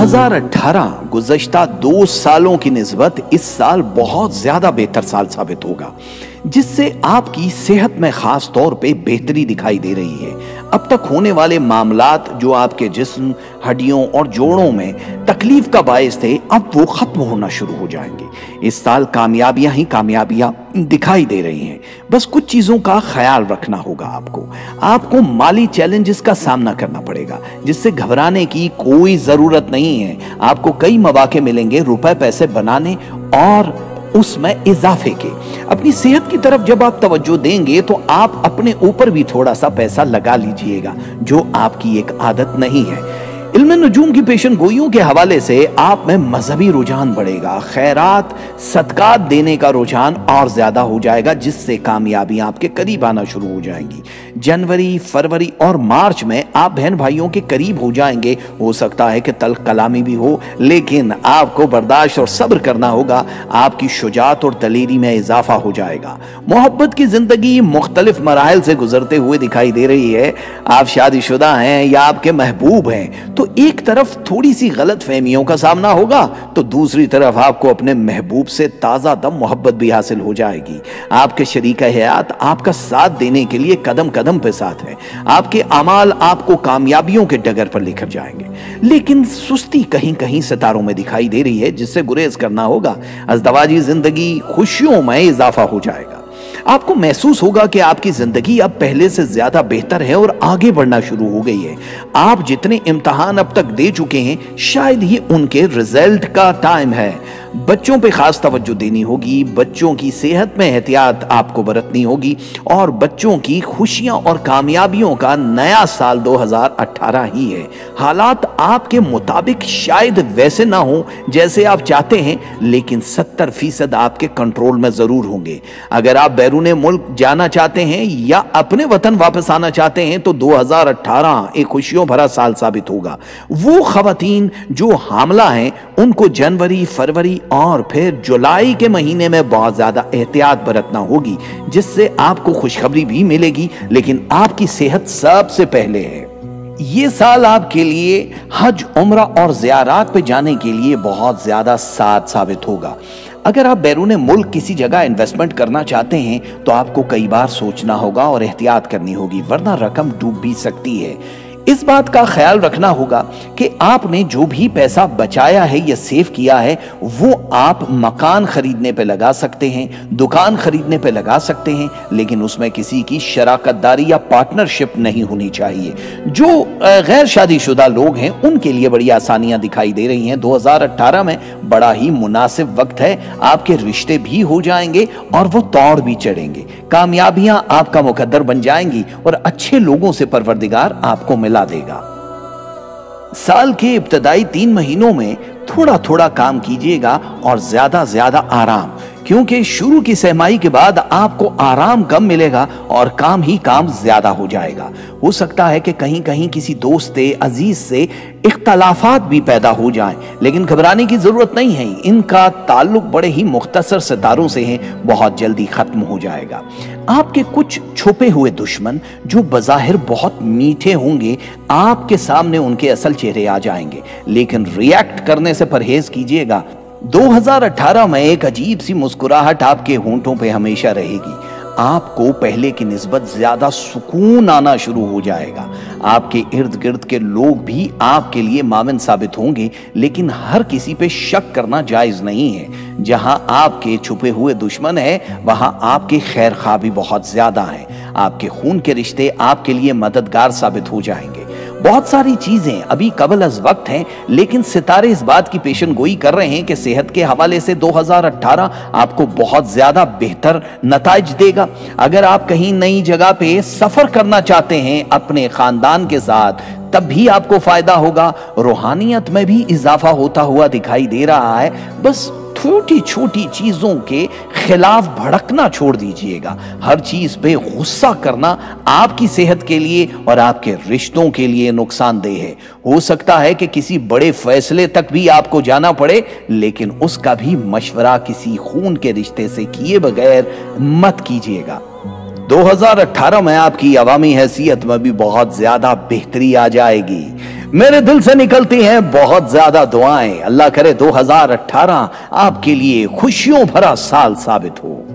2018 गुज़श्ता 2 सालों की निस्बत इस साल बहुत ज्यादा बेहतर साल साबित होगा, जिससे आपकी सेहत में खास तौर पे बेहतरी दिखाई दे रही है। अब तक होने वाले मामलात जो आपके जिस्म, हड्डियों और जोड़ों में तकलीफ का बायस थे, अब वो खत्म होना शुरू हो जाएंगे। इस साल कामयाबियां ही कामयाबियां दिखाई दे रही हैं। बस कुछ चीजों का ख्याल रखना होगा आपको माली चैलेंजेस का सामना करना पड़ेगा, जिससे घबराने की कोई जरूरत नहीं है। आपको कई मौके मिलेंगे रुपए पैसे बनाने और उसमें इजाफे के। अपनी सेहत की तरफ जब आप तवज्जो देंगे तो आप अपने ऊपर भी थोड़ा सा पैसा लगा लीजिएगा, जो आपकी एक आदत नहीं है। इल्म नुजूम की पेशन गोइयों के हवाले से आप में मजहबी रुझान बढ़ेगा, खैरात सदकात देने का रुझान और ज्यादा हो जाएगा, जिससे कामयाबियां आपके करीब आना शुरू हो जाएंगी। जनवरी, फरवरी और मार्च में आप बहन भाइयों के करीब हो जाएंगे। हो सकता है कि तल्ख कलामी भी हो, लेकिन आपको बर्दाश्त और सब्र करना होगा। आपकी शुजात और दलेरी में इजाफा हो जाएगा। मोहब्बत की जिंदगी मुख्तलिफ मराहल से गुजरते हुए दिखाई दे रही है। आप शादीशुदा हैं या आपके महबूब हैं, तो एक तरफ थोड़ी सी गलत फहमियों का सामना होगा, तो दूसरी तरफ आपको अपने महबूब से ताजा दम मोहब्बत भी हासिल हो जाएगी। आपके शरीक हयात आपका साथ देने के लिए कदम कदम पे साथ है। आपके अमाल आपको कामयाबियों के डगर पर लेकर जाएंगे, लेकिन सुस्ती कहीं कहीं सितारों में दिखाई दे रही है, जिससे गुरेज करना होगा। अज़दवाजी जिंदगी खुशियों में इजाफा हो जाएगा। आपको महसूस होगा कि आपकी जिंदगी अब पहले से ज्यादा बेहतर है और आगे बढ़ना शुरू हो गई है। आप जितने इम्तिहान अब तक दे चुके हैं, शायद ये उनके रिजल्ट का टाइम है। बच्चों पे खास तवज्जो देनी होगी, बच्चों की सेहत में एहतियात आपको बरतनी होगी, और बच्चों की खुशियां और कामयाबियों का नया साल 2018 ही है। हालात आपके मुताबिक शायद वैसे ना हो जैसे आप चाहते हैं, लेकिन 70% आपके कंट्रोल में जरूर होंगे। अगर आप बैरूने मुल्क जाना चाहते हैं या अपने वतन वापस आना चाहते हैं, तो 2018 एक खुशियों भरा साल साबित होगा। वो खवातीन जो हामला हैं, उनको जनवरी, फरवरी और फिर जुलाई के महीने में बहुत ज्यादा एहतियात बरतना होगी, जिससे आपको खुशखबरी भी मिलेगी, लेकिन आपकी सेहत सबसे पहले है। ये साल आपके लिए हज, उम्रा और ज़ियारात पे जाने के लिए बहुत ज्यादा साथ साबित होगा। अगर आप बैरूने मुल्क किसी जगह इन्वेस्टमेंट करना चाहते हैं, तो आपको कई बार सोचना होगा और एहतियात करनी होगी, वरना रकम डूब भी सकती है। इस बात का ख्याल रखना होगा कि आपने जो भी पैसा बचाया है या सेव किया है, वो आप मकान खरीदने पे लगा सकते हैं, दुकान खरीदने पे लगा सकते हैं, लेकिन उसमें किसी की शराकतदारी या पार्टनरशिप नहीं होनी चाहिए। जो गैर शादीशुदा लोग हैं, उनके लिए बड़ी आसानियां दिखाई दे रही हैं। 2018 में बड़ा ही मुनासिब वक्त है। आपके रिश्ते भी हो जाएंगे और वो तौड़ भी चढ़ेंगे। कामयाबियां आपका मुकद्दर बन जाएंगी और अच्छे लोगों से परवरदिगार आपको मिला देगा। साल के इब्तदाई 3 महीनों में थोड़ा थोड़ा काम कीजिएगा और ज्यादा ज्यादा आराम, क्योंकि शुरू की सहमाई के बाद आपको आराम कम मिलेगा और काम ही काम ज्यादा हो जाएगा। हो सकता है कि कहीं कहीं किसी दोस्त अजीज से इख्तलाफात भी पैदा हो जाएं, लेकिन घबराने की जरूरत नहीं है। इनका ताल्लुक बड़े ही मुख्तसर सितारों से है, बहुत जल्दी खत्म हो जाएगा। आपके कुछ छुपे हुए दुश्मन जो बज़ाहिर बहुत मीठे होंगे, आपके सामने उनके असल चेहरे आ जाएंगे, लेकिन रिएक्ट करने से परहेज कीजिएगा। 2018 में एक अजीब सी मुस्कुराहट आपके होंठों पे हमेशा रहेगी। आपको पहले की निस्बत ज्यादा सुकून आना शुरू हो जाएगा। आपके इर्द गिर्द के लोग भी आपके लिए माविन साबित होंगे, लेकिन हर किसी पे शक करना जायज नहीं है। जहां आपके छुपे हुए दुश्मन है, वहां आपके खैर खा भी बहुत ज्यादा हैं। आपके खून के रिश्ते आपके लिए मददगार साबित हो जाएंगे। बहुत सारी चीजें अभी कबल अज वक्त हैं, लेकिन सितारे इस बात की पेशन गोई कर रहे हैं कि सेहत के हवाले से 2018 आपको बहुत ज्यादा बेहतर नताइज देगा। अगर आप कहीं नई जगह पे सफर करना चाहते हैं अपने खानदान के साथ, तब भी आपको फायदा होगा। रूहानियत में भी इजाफा होता हुआ दिखाई दे रहा है। बस छोटी छोटी चीजों के खिलाफ भड़कना छोड़ दीजिएगा। हर चीज पे गुस्सा करना आपकी सेहत के लिए और आपके रिश्तों के लिए नुकसानदेह है। हो सकता है कि किसी बड़े फैसले तक भी आपको जाना पड़े, लेकिन उसका भी मशवरा किसी खून के रिश्ते से किए बगैर मत कीजिएगा। 2018 में आपकी अवामी हैसियत में भी बहुत ज्यादा बेहतरी आ जाएगी। میرے دل سے نکلتی ہیں بہت زیادہ دعائیں. اللہ کرے 2018 آپ کے لیے خوشیوں بھرا سال ثابت ہو.